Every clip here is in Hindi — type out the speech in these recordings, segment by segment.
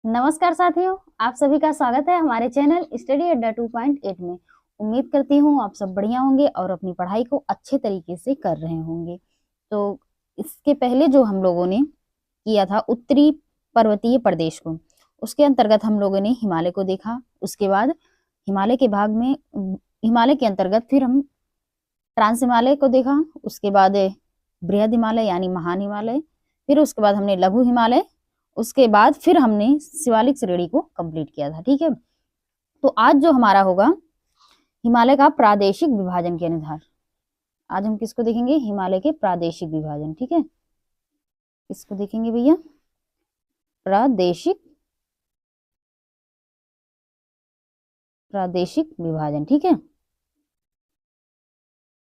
नमस्कार साथियों, आप सभी का स्वागत है हमारे चैनल स्टडी अड्डा 2.8 में। उम्मीद करती हूँ आप सब बढ़िया होंगे और अपनी पढ़ाई को अच्छे तरीके से कर रहे होंगे। तो इसके पहले जो हम लोगों ने किया था उत्तरी पर्वतीय प्रदेश को, उसके अंतर्गत हम लोगों ने हिमालय को देखा। उसके बाद हिमालय के भाग में हिमालय के अंतर्गत फिर हम ट्रांस हिमालय को देखा। उसके बाद बृहद हिमालय यानी महान हिमालय, फिर उसके बाद हमने लघु हिमालय, उसके बाद फिर हमने शिवालिक श्रेणी को कंप्लीट किया था। ठीक है, तो आज जो हमारा होगा हिमालय का प्रादेशिक विभाजन के अनुसार, आज हम किसको देखेंगे? हिमालय के प्रादेशिक विभाजन। ठीक है, किसको देखेंगे भैया? प्रादेशिक विभाजन। ठीक है,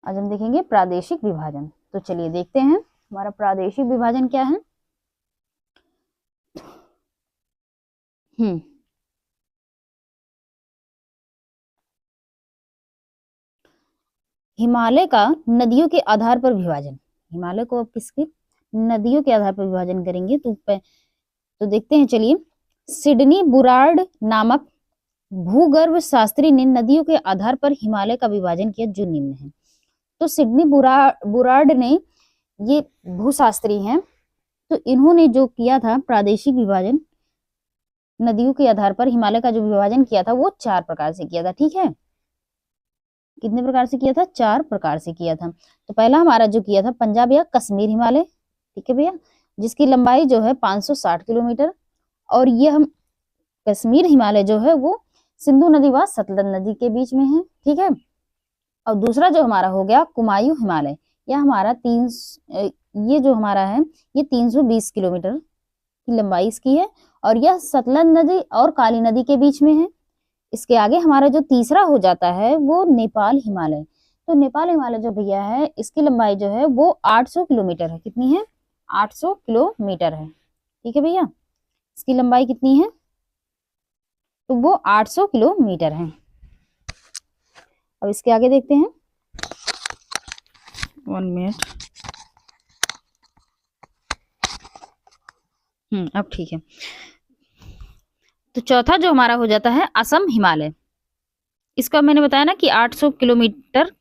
आज हम देखेंगे प्रादेशिक विभाजन। तो चलिए देखते हैं हमारा प्रादेशिक विभाजन क्या है। हिमालय का नदियों के आधार पर विभाजन। हिमालय को अब किसके? नदियों के आधार पर विभाजन करेंगे। तो देखते हैं, चलिए। सिडनी बुरार्ड नामक भूगर्भ शास्त्री ने नदियों के आधार पर हिमालय का विभाजन किया जो निम्न है। तो सिडनी बुरार्ड ने, ये भूशास्त्री हैं, तो इन्होंने जो किया था प्रादेशिक विभाजन नदियों के आधार पर हिमालय का जो विभाजन किया था वो 4 प्रकार से किया था। ठीक है, कितने प्रकार से किया था? 4 प्रकार से किया था। तो पहला हमारा जो किया था पंजाब या कश्मीर हिमालय। ठीक है भैया, जिसकी लंबाई जो है 560 किलोमीटर, और ये हम कश्मीर हिमालय जो है वो सिंधु नदी व सतलज नदी के बीच में है। ठीक है, और दूसरा जो हमारा हो गया कुमायूं हिमालय, यह हमारा ये जो हमारा है ये 320 किलोमीटर की लंबाई इसकी है, और यह सतलज नदी और काली नदी के बीच में है। इसके आगे हमारा जो तीसरा हो जाता है वो नेपाल हिमालय। तो नेपाल हिमालय जो भैया है, इसकी लंबाई जो है वो 800 किलोमीटर है। कितनी है? 800 किलोमीटर है। ठीक है भैया, इसकी लंबाई कितनी है? तो वो 800 किलोमीटर है। अब इसके आगे देखते हैं, 1 मिनट। अब ठीक है। तो चौथा जो हमारा हो जाता है असम हिमालय। इसका मैंने बताया ना कि 800 किलोमीटर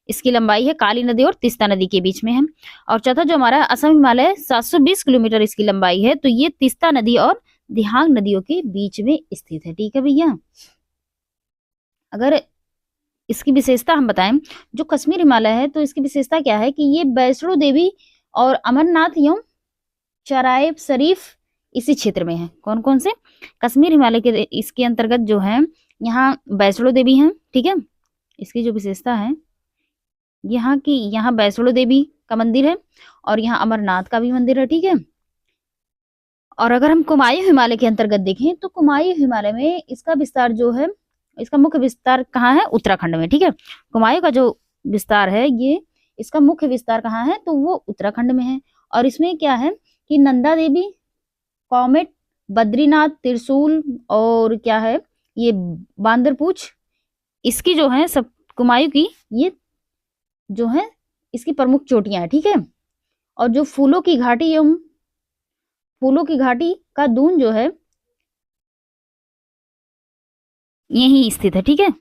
इसकी लंबाई है, काली नदी और तीस्ता नदी के बीच में है। और चौथा जो हमारा असम हिमालय 720 किलोमीटर इसकी लंबाई है, तो ये तीस्ता नदी और दिहांग नदियों के बीच में स्थित है। ठीक है भैया, अगर इसकी विशेषता हम बताएं, जो कश्मीर हिमालय है तो इसकी विशेषता क्या है कि ये वैष्णो देवी और अमरनाथ एवं चराय शरीफ इसी क्षेत्र में है। कौन कौन से? कश्मीर हिमालय के इसके अंतर्गत जो है यहाँ वैष्णो देवी है। ठीक है, इसकी जो विशेषता है यहाँ वैष्णो देवी का मंदिर है और यहाँ अमरनाथ का भी मंदिर है। ठीक है, और अगर हम कुमायूं हिमालय के अंतर्गत देखें तो कुमायूं हिमालय में इसका विस्तार जो है, इसका मुख्य विस्तार कहाँ है? उत्तराखंड में। ठीक है, कुमायूं का जो विस्तार है ये, इसका मुख्य विस्तार कहाँ है? तो वो उत्तराखंड में है। और इसमें क्या है कि नंदा देवी, कॉमेट, बद्रीनाथ, त्रिशूल और क्या है ये बांदरपूछ, इसकी जो है सब कुमायूं की ये जो है इसकी प्रमुख चोटियां हैं। ठीक है, और जो फूलों की घाटी एवं फूलों की घाटी का दून जो है यही स्थित है। ठीक है,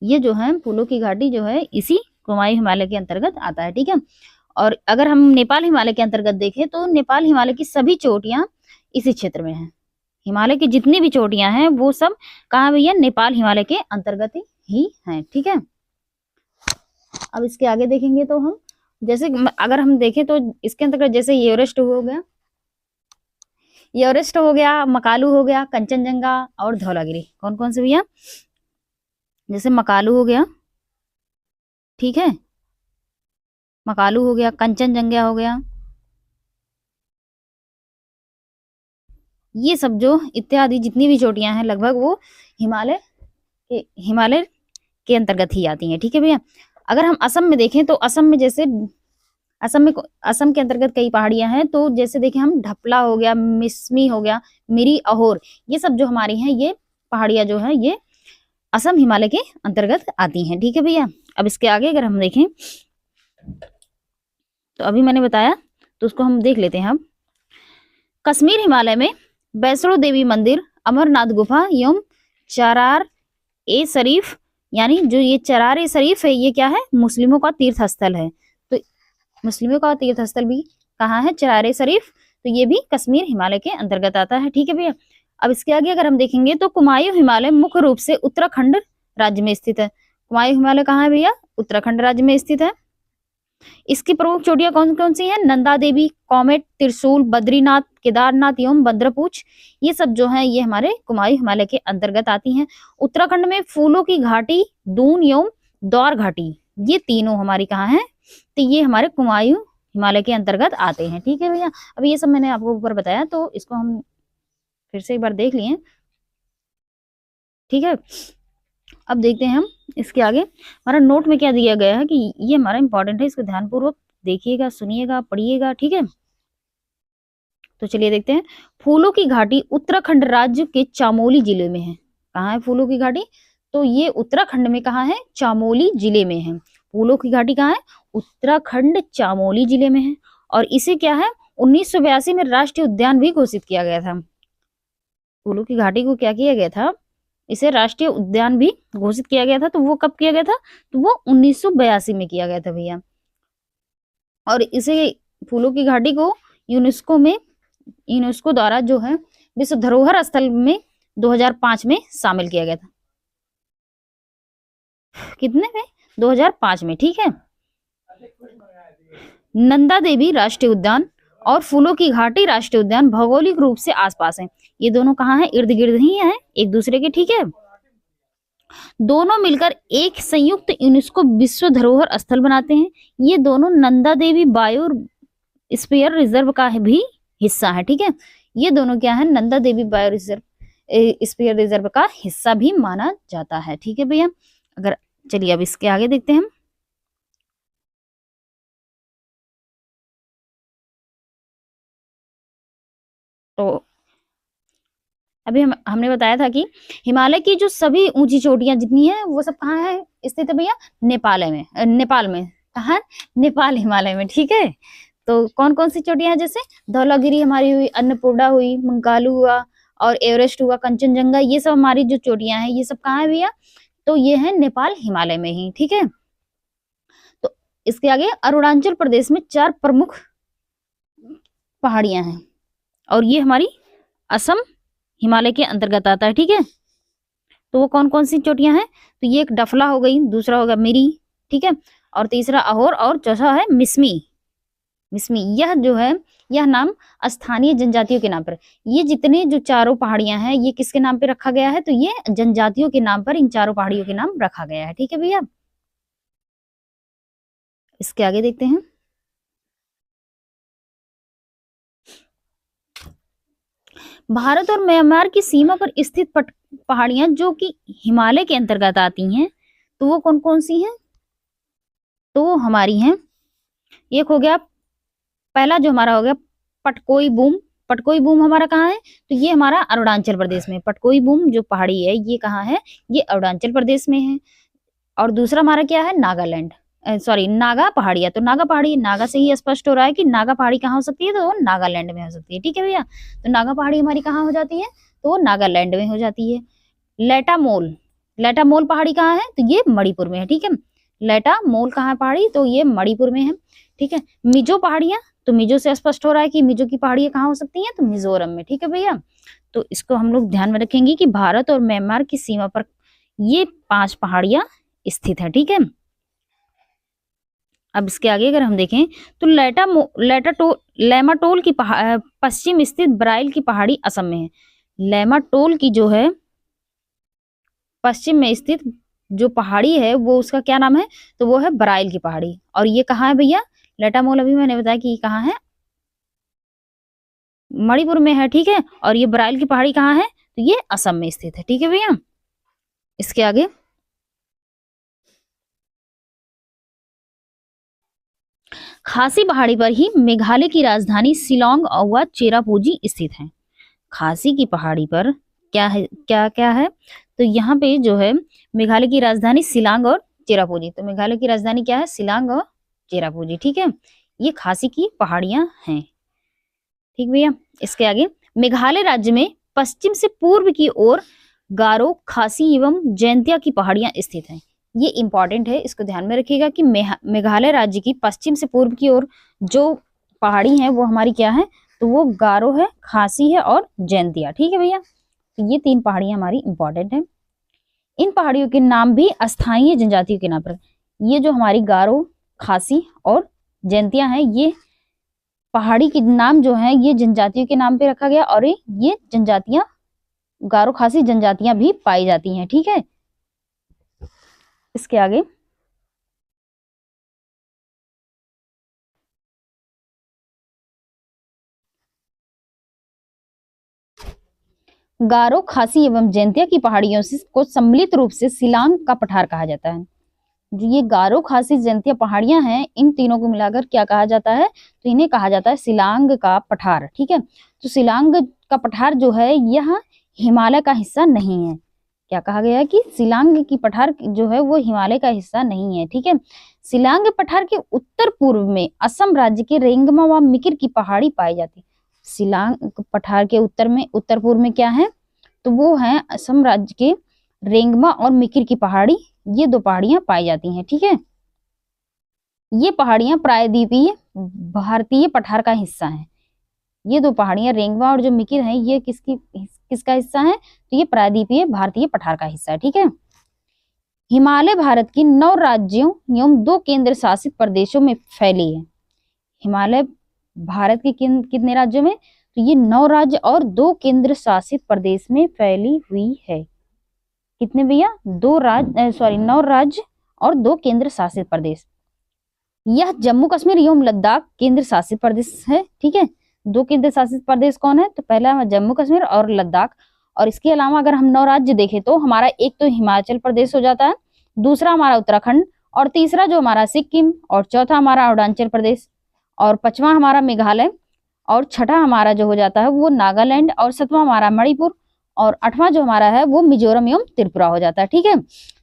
ये जो है फूलों की घाटी जो है इसी कुमायूं हिमालय के अंतर्गत आता है। ठीक है, और अगर हम नेपाल हिमालय के अंतर्गत देखें तो नेपाल हिमालय की सभी चोटियां इसी क्षेत्र में हैं। हिमालय की जितनी भी चोटियां हैं वो सब कहाँ भैया? नेपाल हिमालय के अंतर्गत ही हैं। ठीक है, अब इसके आगे देखेंगे तो हम, जैसे अगर हम देखें तो इसके अंतर्गत जैसे एवरेस्ट हो गया, मकालू हो गया, कंचनजंगा और धौलागिरी। कौन कौन से भैया? जैसे मकालू हो गया, ठीक है, मकालू हो गया, कंचनजंगा हो गया, ये सब जो इत्यादि जितनी भी चोटियां हैं लगभग वो हिमालय के अंतर्गत ही आती हैं। ठीक है भैया, अगर हम असम में देखें तो असम में जैसे असम के अंतर्गत कई पहाड़ियां हैं। तो जैसे देखें हम ढपला हो गया, मिसमी हो गया, मिरी, अहोर, ये सब जो हमारी हैं ये पहाड़ियां जो है ये असम हिमालय के अंतर्गत आती हैं। ठीक है भैया, अब इसके आगे अगर हम देखें तो अभी मैंने बताया तो उसको हम देख लेते हैं। अब कश्मीर हिमालय में वैष्णो देवी मंदिर, अमरनाथ गुफा एवं चरार ए शरीफ, यानी जो ये चरार ए शरीफ है ये क्या है, मुस्लिमों का तीर्थ स्थल है। तो मुस्लिमों का तीर्थ स्थल भी कहाँ है, चरार ए शरीफ, तो ये भी कश्मीर हिमालय के अंतर्गत आता है। ठीक है भैया। अब इसके आगे अगर हम देखेंगे तो कुमायूं हिमालय मुख्य रूप से उत्तराखंड राज्य में स्थित है। कुमायूं हिमालय कहाँ है भैया, उत्तराखंड राज्य में स्थित है। इसकी प्रमुख चोटियां कौन कौन सी हैं, नंदा देवी, कॉमेट, त्रिशूल, बद्रीनाथ, केदारनाथ एवं बद्रपूछ, ये सब जो है ये हमारे कुमायूं हिमालय के अंतर्गत आती हैं। उत्तराखंड में फूलों की घाटी, दून एवं दौर घाटी, ये तीनों हमारी कहाँ है, तो ये हमारे कुमायूं हिमालय के अंतर्गत आते हैं। ठीक है भैया। अब ये सब मैंने आपको ऊपर बताया, तो इसको हम फिर से एक बार देख लिए। ठीक है। अब देखते हैं हम इसके आगे हमारा नोट में क्या दिया गया है, कि ये हमारा इंपॉर्टेंट है, इसको ध्यानपूर्वक देखिएगा, सुनिएगा, पढ़िएगा। ठीक है। तो चलिए देखते हैं। फूलों की घाटी उत्तराखंड राज्य के चामोली जिले में है। कहाँ है फूलों की घाटी, तो ये उत्तराखंड में कहाँ है, चामोली जिले में है। फूलों की घाटी कहाँ है, उत्तराखंड चामोली जिले में है। और इसे क्या है, 1982 में राष्ट्रीय उद्यान भी घोषित किया गया था। फूलों की घाटी को क्या किया गया था, इसे राष्ट्रीय उद्यान भी घोषित किया गया था। तो वो कब किया गया था, तो वो 1982 में किया गया था भैया। और इसे फूलों की घाटी को यूनेस्को द्वारा जो है विश्व धरोहर स्थल में 2005 में शामिल किया गया था। कितने में, 2005 में। ठीक है। नंदा देवी राष्ट्रीय उद्यान और फूलों की घाटी राष्ट्रीय उद्यान भौगोलिक रूप से आसपास हैं। ये दोनों कहाँ हैं, इर्द गिर्द ही हैं एक दूसरे के। ठीक है। दोनों मिलकर एक संयुक्त यूनेस्को विश्व धरोहर स्थल बनाते हैं। ये दोनों नंदा देवी बायोस्फीयर रिजर्व का भी हिस्सा है। ठीक है। ये दोनों क्या है, नंदा देवी बायोस्फीयर रिजर्व का हिस्सा भी माना जाता है। ठीक है भैया। अगर चलिए अब इसके आगे देखते हैं। तो अभी हमने बताया था कि हिमालय की जो सभी ऊंची चोटियां जितनी है वो सब कहाँ है स्थित है भैया, नेपाल में। नेपाल में कहाँ, नेपाल हिमालय में। ठीक है। तो कौन कौन सी चोटियां हैं, जैसे धौलागिरी हमारी हुई, अन्नपूर्णा हुई, मंकालू हुआ और एवरेस्ट हुआ, कंचनजंगा, ये सब हमारी जो चोटियां हैं ये सब कहाँ है भैया, तो ये है नेपाल हिमालय में ही। ठीक है। तो इसके आगे अरुणाचल प्रदेश में 4 प्रमुख पहाड़ियां हैं और ये हमारी असम हिमालय के अंतर्गत आता है। ठीक है। तो वो कौन कौन सी चोटियां हैं, तो ये एक डफला हो गई, दूसरा होगा मिरी, ठीक है, और तीसरा अहोर, और चौथा है मिसमी। मिसमी यह जो है, यह नाम स्थानीय जनजातियों के नाम पर, ये जितने जो चारों पहाड़ियां हैं ये किसके नाम पे रखा गया है, तो ये जनजातियों के नाम पर इन चारों पहाड़ियों के नाम रखा गया है। ठीक है भैया। इसके आगे देखते हैं। भारत और म्यांमार की सीमा पर स्थित पहाड़ियां जो कि हिमालय के अंतर्गत आती हैं, तो वो कौन कौन सी हैं, तो वो हमारी हैं, एक हो गया, पहला जो हमारा हो गया पटकोई बूम। पटकोई बूम हमारा कहाँ है, तो ये हमारा अरुणाचल प्रदेश में। पटकोई बूम जो पहाड़ी है ये कहाँ है, ये अरुणाचल प्रदेश में है। और दूसरा हमारा क्या है, नागालैंड, सॉरी नागा पहाड़ियां। तो नागा पहाड़ी, नागा से ही स्पष्ट हो रहा है कि नागा पहाड़ी कहाँ हो सकती है, तो वो नागालैंड में हो सकती है। ठीक है भैया। तो नागा पहाड़ी हमारी कहाँ हो जाती है, तो वो नागालैंड में हो जाती है। लेटामोल, लेटामोल पहाड़ी कहाँ है, तो ये मणिपुर में है। ठीक है। लेटामोल कहाँ है पहाड़ी, तो ये मणिपुर में है। ठीक है। मिजो पहाड़ियां, तो मिजो से स्पष्ट हो रहा है कि मिजो की पहाड़ियां कहाँ हो सकती हैं, तो मिजोरम में। ठीक है भैया। तो इसको हम लोग ध्यान में रखेंगे कि भारत और म्यांमार की सीमा पर ये 5 पहाड़ियां स्थित है। ठीक है। अब इसके आगे अगर हम देखें तो लेमाटोल की पश्चिम स्थित ब्राइल की पहाड़ी असम में है। लेमाटोल की जो है पश्चिम में स्थित जो पहाड़ी है वो उसका क्या नाम है, तो वो है ब्राइल की पहाड़ी। और ये कहाँ है भैया, लेटामोल अभी मैंने बताया कि कहाँ है, मणिपुर में है। ठीक है। और ये ब्राइल की पहाड़ी कहाँ है, तो ये असम में स्थित है। ठीक है भैया। इसके आगे खासी पहाड़ी पर ही मेघालय की राजधानी शिलोंग और चेरापूंजी स्थित है। खासी की पहाड़ी पर क्या है, क्या क्या है, तो यहाँ पे जो है मेघालय की राजधानी शिलांग और चेरापूंजी। तो मेघालय की राजधानी क्या है, शिलांग और चेरापूंजी। ठीक है। ये खासी की पहाड़ियां हैं। ठीक भैया। इसके आगे मेघालय राज्य में पश्चिम से पूर्व की ओर गारो, खासी एवं जैंतिया की पहाड़ियां स्थित हैं। ये इंपॉर्टेंट है, इसको ध्यान में रखिएगा कि मेघालय राज्य की पश्चिम से पूर्व की ओर जो पहाड़ी है वो हमारी क्या है, तो वो गारो है, खासी है और जैंतिया। ठीक है भैया, तो ये 3 पहाड़ियां हमारी इंपॉर्टेंट है। इन पहाड़ियों के नाम भी अस्थायी जनजातियों के नाम पर, ये जो हमारी गारो, खासी और जैंतिया है, ये पहाड़ी के नाम जो है ये जनजातियों के नाम पे रखा गया, और ये जनजातियां, गारो खासी जनजातियां भी पाई जाती हैं। ठीक है, इसके आगे गारो, खासी एवं जैंतिया की पहाड़ियों से को सम्मिलित रूप से शिलांग का पठार कहा जाता है। जो ये गारो, खासी, जैंतिया पहाड़ियां हैं, इन तीनों को मिलाकर क्या कहा जाता है, तो इन्हें कहा जाता है शिलांग का पठार। ठीक है, तो शिलांग का पठार जो है यह हिमालय का हिस्सा नहीं है। क्या कहा गया है कि शिलांग की पठार जो है वो हिमालय का हिस्सा नहीं है। ठीक है, शिलांग पठार के उत्तर पूर्व में असम राज्य के रेंगमा व मिकिर की पहाड़ी पाई जाती है। शिलांग पठार के उत्तर पूर्व में क्या है, तो वो है असम राज्य के रेंगमा और मिकिर की पहाड़ी, ये 2 पहाड़ियां पाई जाती हैं। ठीक है, ये पहाड़ियां प्रायद्वीपीय भारतीय पठार का हिस्सा हैं। ये 2 पहाड़ियां रेंगमा और जो मिकिर है ये किसका हिस्सा है, तो ये प्रायद्वीपीय भारतीय पठार का हिस्सा है। ठीक है, हिमालय भारत की 9 राज्यों एवं 2 केंद्र शासित प्रदेशों में फैली है। हिमालय भारत के कितने राज्यों में, तो ये 9 राज्य और 2 केंद्र शासित प्रदेश में फैली हुई है। कितने भैया, 9 राज्य और 2 केंद्र शासित प्रदेश। यह जम्मू कश्मीर एवं लद्दाख केंद्र शासित प्रदेश है। ठीक है, 2 केंद्र शासित प्रदेश कौन है, तो पहला जम्मू कश्मीर और लद्दाख। और इसके अलावा अगर हम 9 राज्य देखें तो हमारा एक तो हिमाचल प्रदेश हो जाता है, दूसरा हमारा उत्तराखंड, और तीसरा जो हमारा सिक्किम, और चौथा हमारा अरुणाचल प्रदेश, और 5वां हमारा मेघालय, और 6ठा हमारा जो हो जाता है वो नागालैंड, और 7वां हमारा मणिपुर, और 8वां जो हमारा है वो मिजोरम एवं त्रिपुरा हो जाता है। ठीक है,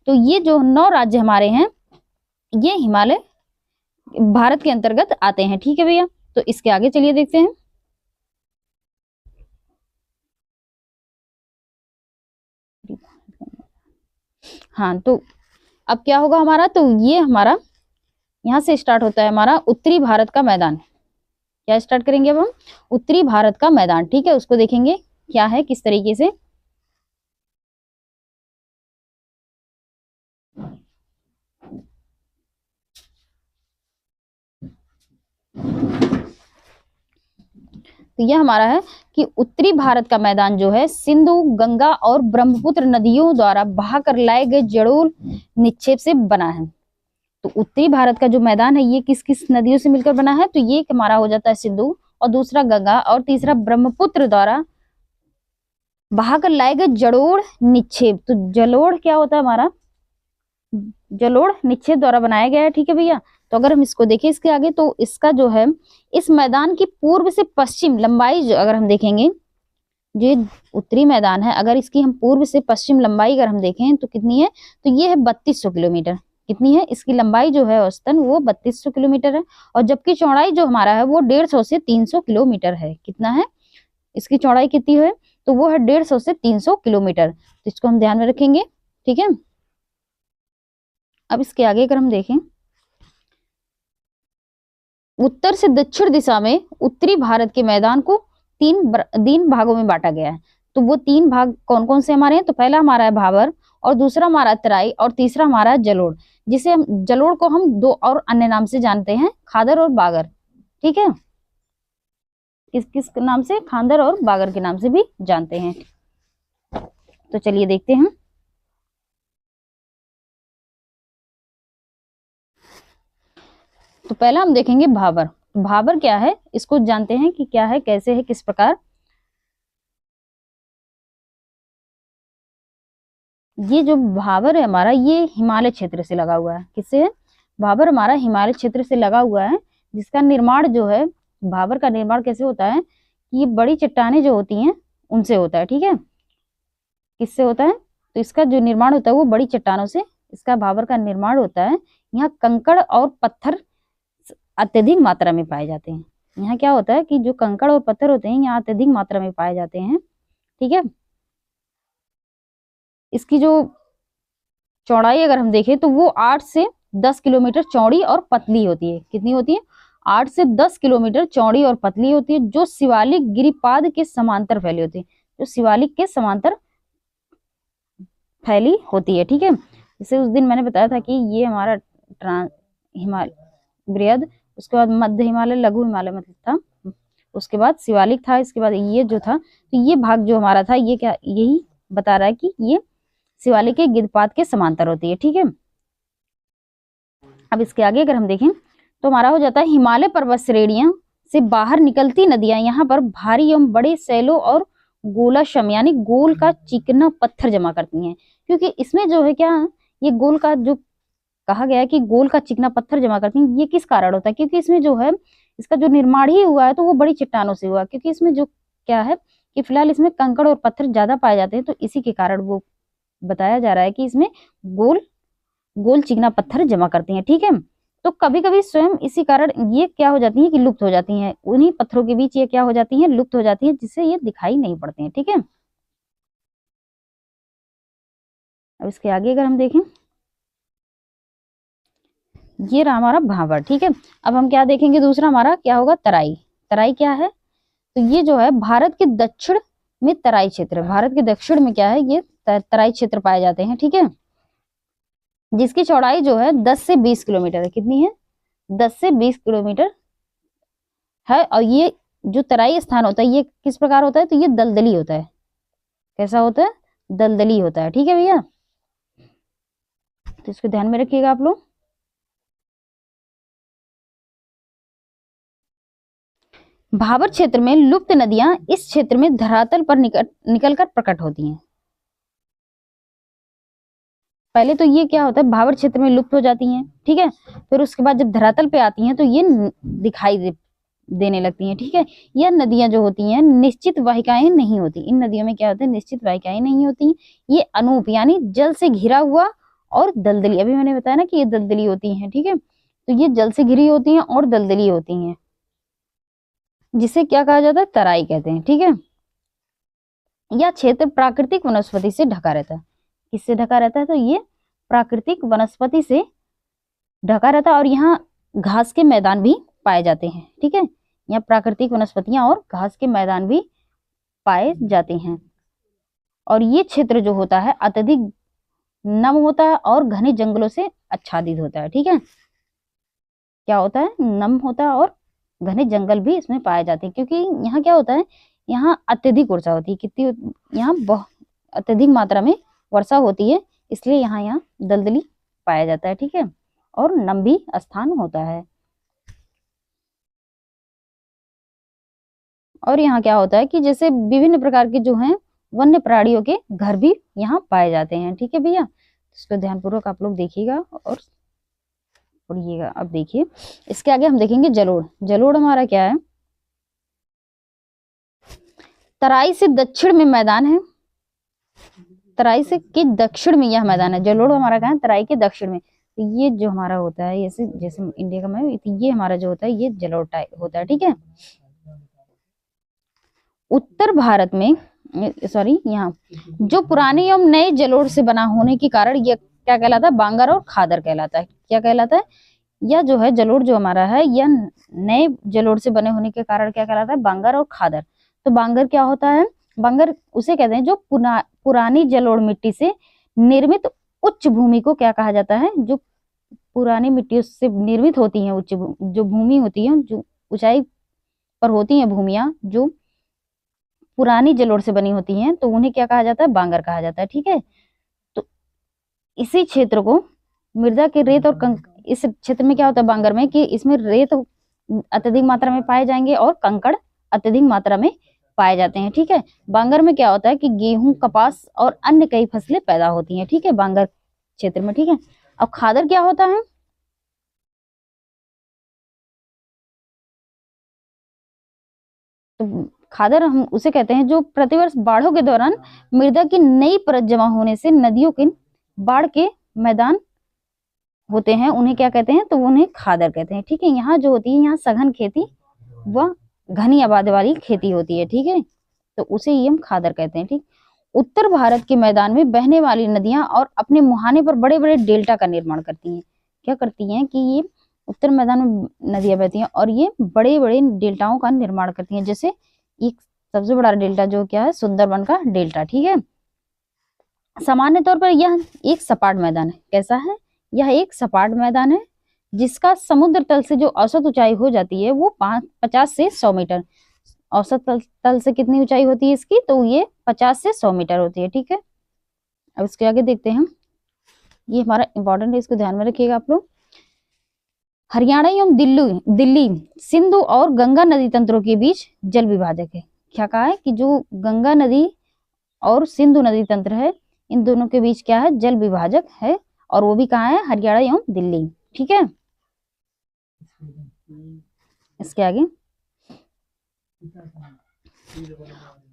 तो ये जो 9 राज्य हमारे हैं ये हिमालय भारत के अंतर्गत आते हैं। ठीक है भैया, तो इसके आगे चलिए देखते हैं। हाँ, तो अब क्या होगा हमारा, तो ये हमारा यहाँ से स्टार्ट होता है हमारा उत्तरी भारत का मैदान। क्या स्टार्ट करेंगे अब हम, उत्तरी भारत का मैदान। ठीक है, उसको देखेंगे क्या है, किस तरीके से। तो यह हमारा है कि उत्तरी भारत का मैदान जो है सिंधु, गंगा और ब्रह्मपुत्र नदियों द्वारा बहाकर लाए गए जलोढ़ निक्षेप से बना है। तो उत्तरी भारत का जो मैदान है ये किस किस नदियों से मिलकर बना है, तो ये हमारा हो जाता है सिंधु, और दूसरा गंगा, और तीसरा ब्रह्मपुत्र द्वारा बहाकर लाए गए जलोढ़ निक्षेप। तो जलोढ़ क्या होता है हमारा, जलोढ़ निक्षेप द्वारा बनाया गया है। ठीक है भैया, तो अगर हम इसको देखें इसके आगे, तो इसका जो है इस मैदान की पूर्व से पश्चिम लंबाई जो अगर हम देखेंगे, जो उत्तरी मैदान है अगर इसकी हम पूर्व से पश्चिम लंबाई अगर हम देखें तो कितनी है, तो ये है 3200 किलोमीटर। कितनी है, इसकी लंबाई जो है औसतन वो 3200 किलोमीटर है, और जबकि चौड़ाई जो हमारा है वो 150 से 300 किलोमीटर है। कितना है, इसकी चौड़ाई कितनी है, तो वो है 150 से 300 किलोमीटर। तो इसको हम ध्यान में रखेंगे। ठीक है, अब इसके आगे अगर हम देखें, उत्तर से दक्षिण दिशा में उत्तरी भारत के मैदान को 3 भागों में बांटा गया है। तो वो 3 भाग कौन कौन से हमारे हैं, तो पहला हमारा है भाबर, और दूसरा हमारा तराई, और तीसरा हमारा जलोढ़, जिसे हम जलोढ़ को हम 2 और अन्य नाम से जानते हैं, खादर और बागर। ठीक है, किस किस नाम से, खादर और बागर के नाम से भी जानते हैं। तो चलिए देखते हैं। तो पहला हम देखेंगे भाबर। भाबर क्या है, इसको जानते हैं कि क्या है, कैसे है, किस प्रकार। ये जो भाबर है हमारा ये हिमालय क्षेत्र से लगा हुआ है। किससे है, भाबर हमारा हिमालय क्षेत्र से लगा हुआ है, जिसका निर्माण जो है, भाबर का निर्माण कैसे होता है कि ये बड़ी चट्टानें जो होती हैं उनसे होता है। ठीक है, किससे होता है, तो इसका जो निर्माण होता है वो बड़ी चट्टानों से इसका भाबर का निर्माण होता है। यहाँ कंकड़ और पत्थर अत्यधिक मात्रा में पाए जाते हैं। यहाँ क्या होता है कि जो कंकड़ और पत्थर होते हैं यहाँ अत्यधिक मात्रा में पाए जाते हैं। ठीक है, इसकी जो चौड़ाई अगर हम देखें तो वो 8 से 10 किलोमीटर चौड़ी और पतली होती है। कितनी होती है? 8 से 10 किलोमीटर चौड़ी और पतली होती है, जो शिवालिक गिरिपाद के समांतर फैली होती है, जो शिवालिक के समांतर फैली होती है। ठीक है, जैसे उस दिन मैंने बताया था कि ये हमारा हिमालय बृहद, उसके बाद मध्य हिमालय, लघु हिमालय मतलब था, उसके बाद शिवालिक था, इसके बाद ये जो था, तो ये भाग जो हमारा था ये क्या, यही बता रहा है कि ये शिवालिक के गिरिपाद के समांतर होती है। ठीक है, अब इसके आगे अगर हम देखें तो हमारा हो जाता है हिमालय पर्वत श्रेणियों से बाहर निकलती नदियां यहाँ पर भारी एवं बड़े सैलों और गोलाशम यानी गोल का चिकना पत्थर जमा करती हैं। क्योंकि इसमें जो है क्या, ये गोल का जो कहा गया है कि गोल का चिकना पत्थर जमा करती हैं, ये किस कारण होता है? क्योंकि इसमें जो है इसका जो निर्माण ही हुआ है तो वो बड़ी चट्टानों से हुआ, क्योंकि इसमें जो क्या है कि फिलहाल इसमें कंकड़ और पत्थर ज्यादा पाए जाते हैं, तो इसी के कारण वो बताया जा रहा है कि इसमें गोल गोल चिकना पत्थर जमा करती हैं। ठीक है, तो कभी कभी स्वयं इसी कारण ये क्या हो जाती है कि लुप्त हो जाती हैं, उन्हीं पत्थरों के बीच ये क्या हो जाती हैं, लुप्त हो जाती हैं, जिससे ये दिखाई नहीं पड़ते हैं। ठीक है, अब इसके आगे अगर हम देखें, ये रहा हमारा भाबर। ठीक है, अब हम क्या देखेंगे, दूसरा हमारा क्या होगा, तराई। तराई क्या है? तो ये जो है भारत के दक्षिण में तराई क्षेत्र, भारत के दक्षिण में क्या है, ये तराई क्षेत्र पाए जाते हैं। ठीक है, जिसकी चौड़ाई जो है 10 से 20 किलोमीटर है। कितनी है? 10 से 20 किलोमीटर है। और ये जो तराई स्थान होता है ये किस प्रकार होता है, तो ये दलदली होता है। कैसा होता है? दलदली होता है। ठीक है भैया, तो इसको ध्यान में रखिएगा आप लोग। भाबर क्षेत्र में लुप्त नदियां इस क्षेत्र में धरातल पर निकलकर प्रकट होती हैं। पहले तो ये क्या होता है, भाबर क्षेत्र में लुप्त हो जाती हैं। ठीक है, फिर उसके बाद जब धरातल पे आती हैं तो ये दिखाई देने लगती हैं। ठीक है, यह नदियां जो होती हैं निश्चित वाहिकाएं नहीं होती, इन नदियों में क्या होता है, निश्चित वाहिकाएं नहीं होती। ये अनूप यानी जल से घिरा हुआ और दलदली, अभी मैंने बताया ना कि ये दलदली होती हैं। ठीक है, तो ये जल से घिरी होती हैं और दलदली होती हैं, जिसे क्या कहा जाता है, तराई कहते हैं। ठीक है, यह क्षेत्र प्राकृतिक वनस्पति से ढका रहता है। किससे ढका रहता है? तो ये प्राकृतिक वनस्पति से ढका रहता है, और यहाँ घास के मैदान भी पाए जाते हैं। ठीक है, यहाँ प्राकृतिक वनस्पतियां और घास के मैदान भी पाए जाते हैं। और ये क्षेत्र जो होता है अत्यधिक नम होता है और घने जंगलों से आच्छादित होता है। ठीक है, क्या होता है, नम होता है और घने जंगल भी इसमें पाए जाते हैं, क्योंकि यहाँ क्या होता है, यहाँ अत्यधिक वर्षा होती है। कितनी? यहाँ बहुत अत्यधिक मात्रा में वर्षा होती है, इसलिए यहाँ दलदली पाया जाता है। ठीक है, और नम भी स्थान होता है। और यहाँ क्या होता है कि जैसे विभिन्न प्रकार के जो हैं वन्य प्राणियों के घर भी यहाँ पाए जाते हैं। ठीक है भैया, इसको ध्यानपूर्वक आप लोग देखिएगा और पढ़िएगा। अब देखिए इसके आगे हम देखेंगे जलोढ़। जलोढ़ हमारा क्या है, तराई से दक्षिण में मैदान है, तराई से के दक्षिण में यह मैदान है। जलोढ़ हमारा कहाँ है, तराई के दक्षिण में। तो ये जो हमारा होता है, जैसे जैसे इंडिया का मैप, तो ये हमारा जो होता है ये जलोढ़ होता है। ठीक है, उत्तर भारत में सॉरी यहाँ जो पुराने एवं नए जलोढ़ से बना होने के कारण यह क्या कहलाता है, बांगर और खादर कहलाता है। क्या कहलाता है? यह जो है जलोढ़ जो हमारा है यह नए जलोढ़ से बने होने के कारण क्या कहलाता है, बांगर और खादर। तो बांगर क्या होता है, बांगर उसे कहते हैं जो पुरानी जलोढ़ मिट्टी से निर्मित उच्च भूमि को क्या कहा जाता है, जो पुरानी मिट्टी से निर्मित होती है, उच्च जो भूमि होती है, जो ऊंचाई पर होती है भूमियां, जो पुरानी जलोढ़ से बनी होती हैं, तो उन्हें क्या कहा जाता है, बांगर कहा जाता है। ठीक है, तो इसी क्षेत्र को मृदा के रेत और इस क्षेत्र में क्या होता है बांगर में, कि इसमें रेत अत्यधिक मात्रा में पाए जाएंगे और कंकड़ अत्यधिक मात्रा में पाए जाते हैं। ठीक है, बांगर में क्या होता है कि गेहूं, कपास और अन्य कई फसलें पैदा होती हैं। ठीक है, बांगर क्षेत्र में। ठीक है, अब खादर क्या होता है, तो खादर हम उसे कहते हैं जो प्रतिवर्ष बाढ़ों के दौरान मृदा की नई परत जमा होने से नदियों के बाढ़ के मैदान होते हैं, उन्हें क्या कहते हैं, तो उन्हें खादर कहते हैं। ठीक है, यहाँ जो होती है, यहाँ सघन खेती वह घनी आबादी वाली खेती होती है, ठीक है, तो उसे ही हम खादर कहते हैं। ठीक, उत्तर भारत के मैदान में बहने वाली नदियां और अपने मुहाने पर बड़े बड़े डेल्टा का निर्माण करती हैं। क्या करती हैं कि ये उत्तर मैदान में नदियां बहती हैं और ये बड़े बड़े डेल्टाओं का निर्माण करती हैं। जैसे एक सबसे बड़ा डेल्टा जो क्या है, सुंदरबन का डेल्टा। ठीक है, सामान्य तौर पर यह एक सपाट मैदान है। कैसा है, यह एक सपाट मैदान है जिसका समुद्र तल से जो औसत ऊंचाई हो जाती है वो 50 से 100 मीटर। औसत तल से कितनी ऊंचाई होती है इसकी, तो ये 50 से 100 मीटर होती है। ठीक है, अब इसके आगे देखते हैं, ये हमारा इंपॉर्टेंट है, इसको ध्यान में रखिएगा आप लोग। हरियाणा एवं दिल्ली सिंधु और गंगा नदी तंत्रों के बीच जल विभाजक है। क्या कहा है कि जो गंगा नदी और सिंधु नदी तंत्र है, इन दोनों के बीच क्या है, जल विभाजक है, और वो भी कहाँ है, हरियाणा एवं दिल्ली। ठीक है, इसके आगे,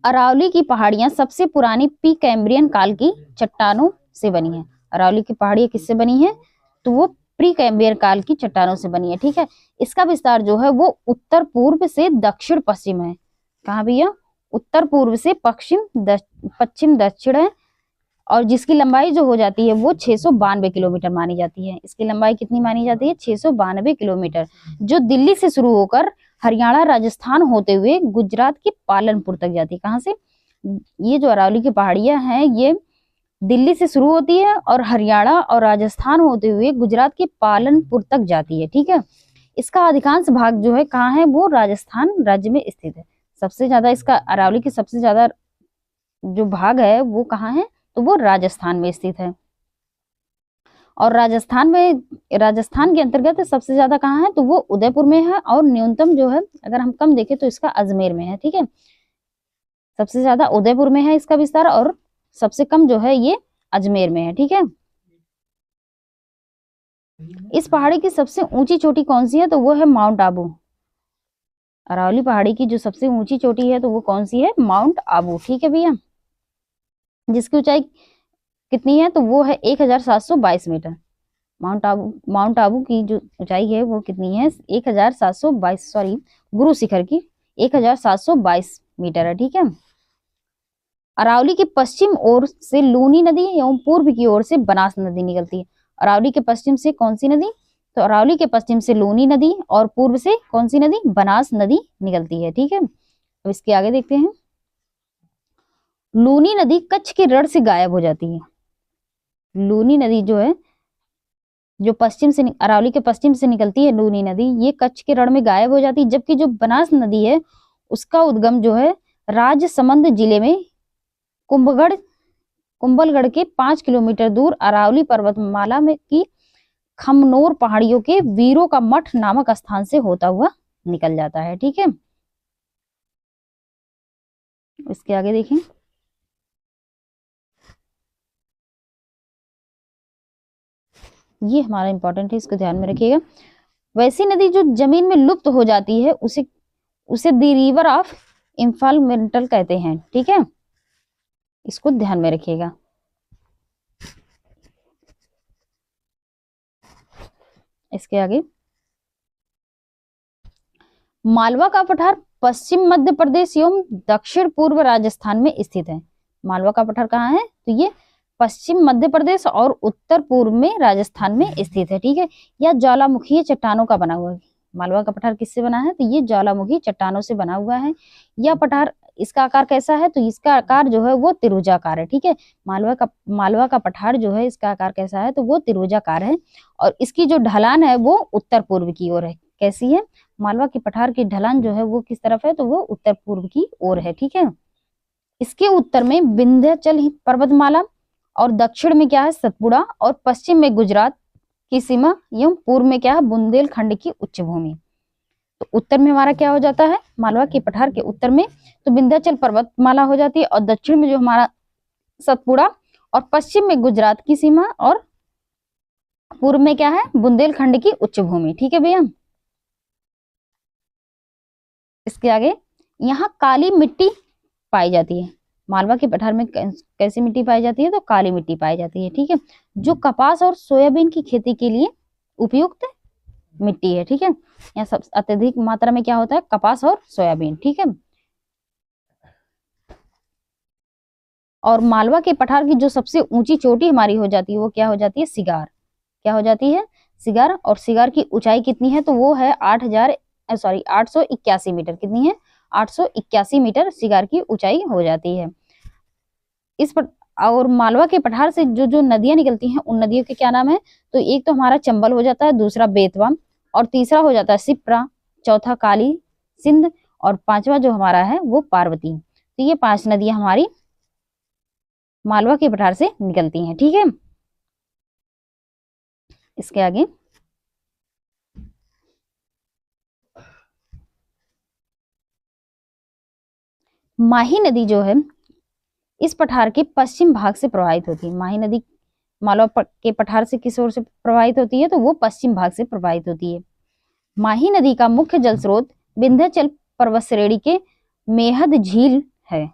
अरावली की पहाड़ियां सबसे पुरानी प्री कैम्ब्रियन काल की चट्टानों से बनी है। अरावली की पहाड़ियां किससे बनी है, तो वो प्री कैम्ब्रियन काल की चट्टानों से बनी है। ठीक है, इसका विस्तार जो है वो उत्तर पूर्व से दक्षिण पश्चिम है। कहाँ भैया, उत्तर पूर्व से पश्चिम दक्षिण है, और जिसकी लंबाई जो हो जाती है वो 692 किलोमीटर मानी जाती है। इसकी लंबाई कितनी मानी जाती है, 692 किलोमीटर, जो दिल्ली से शुरू होकर हरियाणा राजस्थान होते हुए गुजरात के पालनपुर तक जाती है। कहाँ से, ये जो अरावली की पहाड़ियां हैं ये दिल्ली से शुरू होती है और हरियाणा और राजस्थान होते हुए गुजरात के पालनपुर तक जाती है। ठीक है, इसका अधिकांश भाग जो है कहाँ है, वो राजस्थान राज्य में स्थित है। सबसे ज्यादा इसका अरावली की सबसे ज्यादा जो भाग है वो कहाँ है, तो वो राजस्थान में स्थित है। और राजस्थान के अंतर्गत सबसे ज्यादा कहाँ है, तो वो उदयपुर में है, और न्यूनतम जो है अगर हम कम देखें तो इसका अजमेर में है। ठीक है, सबसे ज्यादा उदयपुर में है इसका विस्तार, और सबसे कम जो है ये अजमेर में है। ठीक है, इस पहाड़ी की सबसे ऊंची चोटी कौन सी है, तो वो है माउंट आबू। अरावली पहाड़ी की जो सबसे ऊंची चोटी है तो वो कौन सी है, माउंट आबू। ठीक है भैया, जिसकी ऊंचाई कितनी है, तो वो है 1722 मीटर। माउंट आबू की जो ऊंचाई है वो कितनी है, 1722, सॉरी, गुरु शिखर की 1722 मीटर है। ठीक है, अरावली के पश्चिम ओर से लूनी नदी एवं पूर्व की ओर से बनास नदी निकलती है। अरावली के पश्चिम से कौन सी नदी, तो अरावली के पश्चिम से लूनी नदी और पूर्व से कौन सी नदी, बनास नदी निकलती है। ठीक है, अब इसके आगे देखते हैं, लूनी नदी कच्छ के रण से गायब हो जाती है। लूनी नदी जो है, जो पश्चिम से अरावली के पश्चिम से निकलती है लूनी नदी, ये कच्छ के रण में गायब हो जाती है, जबकि जो बनास नदी है उसका उद्गम जो है राजसमंद जिले में कुंभलगढ़ के 5 किलोमीटर दूर अरावली पर्वतमाला में की खमनोर पहाड़ियों के वीरों का मठ नामक स्थान से होता हुआ निकल जाता है। ठीक है, इसके आगे देखें, ये हमारा इंपॉर्टेंट है, इसको ध्यान में रखिएगा। वैसी नदी जो जमीन में लुप्त हो जाती है उसे द रिवर ऑफ इन्फॉल्मेंटल कहते हैं। ठीक है, इसको ध्यान में रखिएगा। इसके आगे, मालवा का पठार पश्चिम मध्य प्रदेश एवं दक्षिण पूर्व राजस्थान में स्थित है। मालवा का पठार कहाँ है, तो ये पश्चिम मध्य प्रदेश और उत्तर पूर्व में राजस्थान में स्थित है। ठीक है, यह ज्वालामुखी चट्टानों का बना हुआ है। मालवा का पठार किससे बना है, तो ये ज्वालामुखी चट्टानों से बना हुआ है। यह पठार, इसका आकार कैसा है, तो इसका आकार जो है वो त्रिभुजाकार है। ठीक है, मालवा का पठार जो है इसका आकार कैसा है, तो वो त्रिभुजाकार है, और इसकी जो ढलान है वो उत्तर पूर्व की ओर है। कैसी है, मालवा की पठार की ढलान जो है वो किस तरफ है, तो वो उत्तर पूर्व की ओर है। ठीक है, इसके उत्तर में विंध्याचल पर्वतमाला, और दक्षिण में क्या है, सतपुड़ा, और पश्चिम में गुजरात की सीमा एवं पूर्व में क्या है, बुंदेलखंड की उच्च भूमि। तो उत्तर में हमारा क्या हो जाता है, मालवा के पठार के उत्तर में तो विंध्याचल पर्वतमाला हो जाती है, और दक्षिण में जो हमारा सतपुड़ा, और पश्चिम में गुजरात की सीमा, और पूर्व में क्या है, बुंदेलखंड की उच्च भूमि। ठीक है भैया, इसके आगे, यहाँ काली मिट्टी पाई जाती है। मालवा के पठार में कैसी मिट्टी पाई जाती है, तो काली मिट्टी पाई जाती है। ठीक है, जो कपास और सोयाबीन की खेती के लिए उपयुक्त मिट्टी है, ठीक है। यहाँ सब अत्यधिक मात्रा में क्या होता है, कपास और सोयाबीन, ठीक है। और मालवा के पठार की जो सबसे ऊंची चोटी हमारी हो जाती है वो क्या हो जाती है, सिगार। क्या हो जाती है, सिगार। और सिगार की ऊंचाई कितनी है, तो वो है 881 मीटर। कितनी है, 881 मीटर सिगार की ऊंचाई हो जाती है। इस पर और मालवा के पठार से जो जो नदियां निकलती हैं उन नदियों के क्या नाम है, तो एक तो हमारा चंबल हो जाता है, दूसरा बेतवा, और तीसरा हो जाता है सिप्रा, चौथा काली सिंध, और पांचवा जो हमारा है वो पार्वती। तो ये 5 नदियां हमारी मालवा के पठार से निकलती हैं, ठीक है। इसके आगे माही नदी जो है इस पठार के पश्चिम भाग से प्रवाहित होती है। माही नदी मालवा के पठार से किस ओर से प्रवाहित होती है, तो वो पश्चिम भाग से प्रवाहित होती है। माही नदी का मुख्य जल स्रोत विंध्याचल पर्वत श्रेणी के मेहद झील है,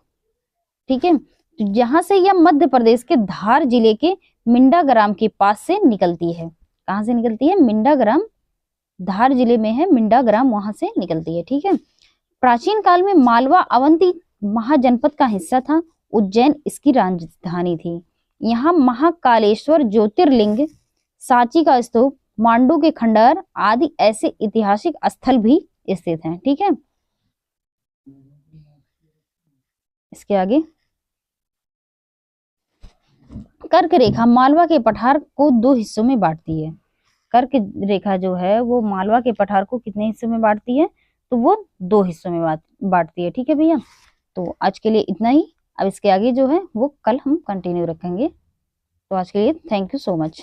ठीक है। तो जहां से यह मध्य प्रदेश के धार जिले के मिंडाग्राम के पास से निकलती है। कहां से निकलती है, मिंडाग्राम, धार जिले में है मिंडाग्राम, वहां से निकलती है, ठीक है। प्राचीन काल में मालवा अवंती महाजनपद का हिस्सा था। उज्जैन इसकी राजधानी थी। यहाँ महाकालेश्वर ज्योतिर्लिंग, सांची का स्तूप, मांडू के खंडहर आदि ऐसे ऐतिहासिक स्थल भी स्थित हैं, ठीक है। इसके आगे कर्क रेखा मालवा के पठार को 2 हिस्सों में बांटती है। कर्क रेखा जो है वो मालवा के पठार को कितने हिस्सों में बांटती है, तो वो 2 हिस्सों में बांटती है, ठीक है भैया। तो आज के लिए इतना ही। अब इसके आगे जो है वो कल हम कंटिन्यू रखेंगे। तो आज के लिए थैंक यू सो मच।